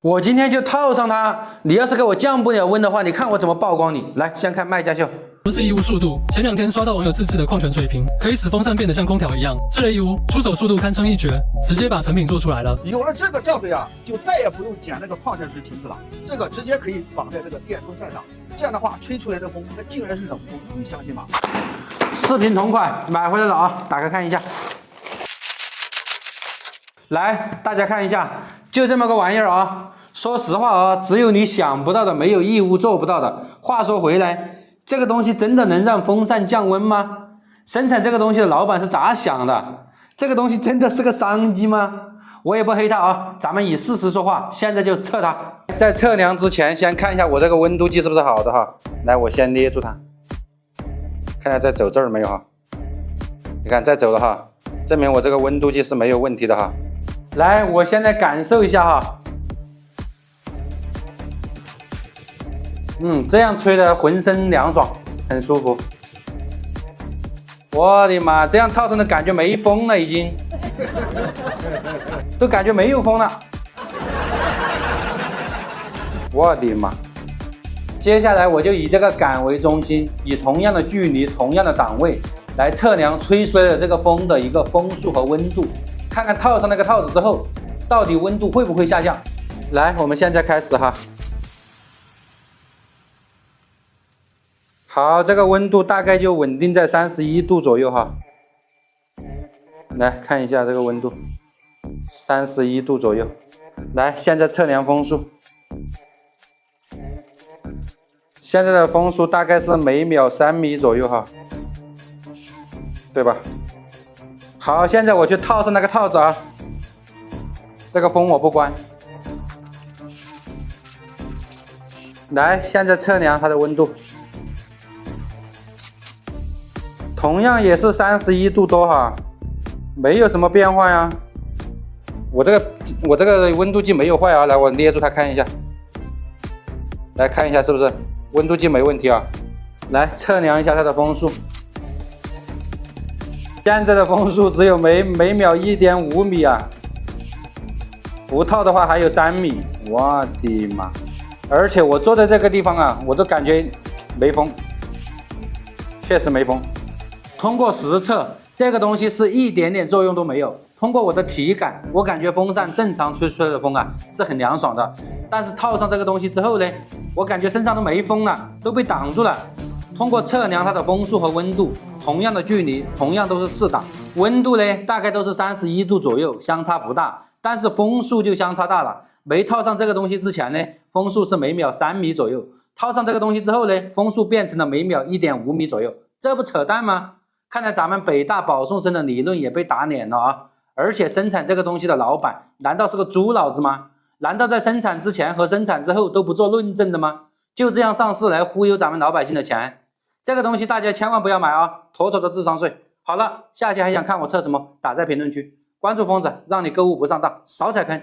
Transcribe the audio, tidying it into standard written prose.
我今天就套上它，你要是给我降不了温的话，你看我怎么曝光你。来，先看卖家秀。不是义乌速度，前2天刷到网友自制的矿泉水瓶，可以使风扇变得像空调一样。智雷义乌出手速度堪称一绝，直接把成品做出来了。有了这个罩杯啊，就再也不用捡那个矿泉水瓶子了，这个直接可以绑在这个电风扇上，这样的话吹出来的风，它竟然是冷风，你相信吗？视频同款买回来了啊，打开看一下。来，大家看一下，就这么个玩意儿啊。说实话啊，只有你想不到的，没有义乌做不到的。话说回来，这个东西真的能让风扇降温吗？生产这个东西的老板是咋想的？这个东西真的是个商机吗？我也不黑他啊，咱们以事实说话，现在就测它。在测量之前，先看一下我这个温度计是不是好的哈。来，我先捏住它，看它在走这儿没有哈？你看在走了哈，证明我这个温度计是没有问题的哈。来，我现在感受一下哈。这样吹的浑身凉爽，很舒服。我的妈，这样套上的感觉没风了，已经，都感觉没有风了。我的妈！接下来我就以这个杆为中心，以同样的距离、同样的档位来测量吹出来的这个风的一个风速和温度，看看套上那个套子之后，到底温度会不会下降。来，我们现在开始哈。好，这个温度大概就稳定在31度左右哈。来看一下这个温度，31度左右。来，现在测量风速，现在的风速大概是每秒3米左右哈，对吧？好，现在我去套上那个套子啊，这个风我不关。来，现在测量它的温度。同样也是31度多哈，没有什么变化呀。我这个温度计没有坏啊，来我捏住它看一下，来看一下是不是温度计没问题啊？来测量一下它的风速，现在的风速只有每秒1.5米啊，不套的话还有3米，我的妈！而且我坐在这个地方啊，我都感觉没风，确实没风。通过实测，这个东西是一点点作用都没有。通过我的体感，我感觉风扇正常吹出来的风啊是很凉爽的。但是套上这个东西之后呢，我感觉身上都没风了，都被挡住了。通过测量它的风速和温度，同样的距离，同样都是4档，温度呢大概都是31度左右，相差不大。但是风速就相差大了。没套上这个东西之前呢，风速是每秒3米左右。套上这个东西之后呢，风速变成了每秒1.5米左右，这不扯淡吗？看来咱们北大保送生的理论也被打脸了啊！而且生产这个东西的老板难道是个猪脑子吗？难道在生产之前和生产之后都不做论证的吗？就这样上市来忽悠咱们老百姓的钱？这个东西大家千万不要买啊，妥妥的智商税。好了，下期还想看我测什么？打在评论区，关注疯子，让你购物不上当，少踩坑。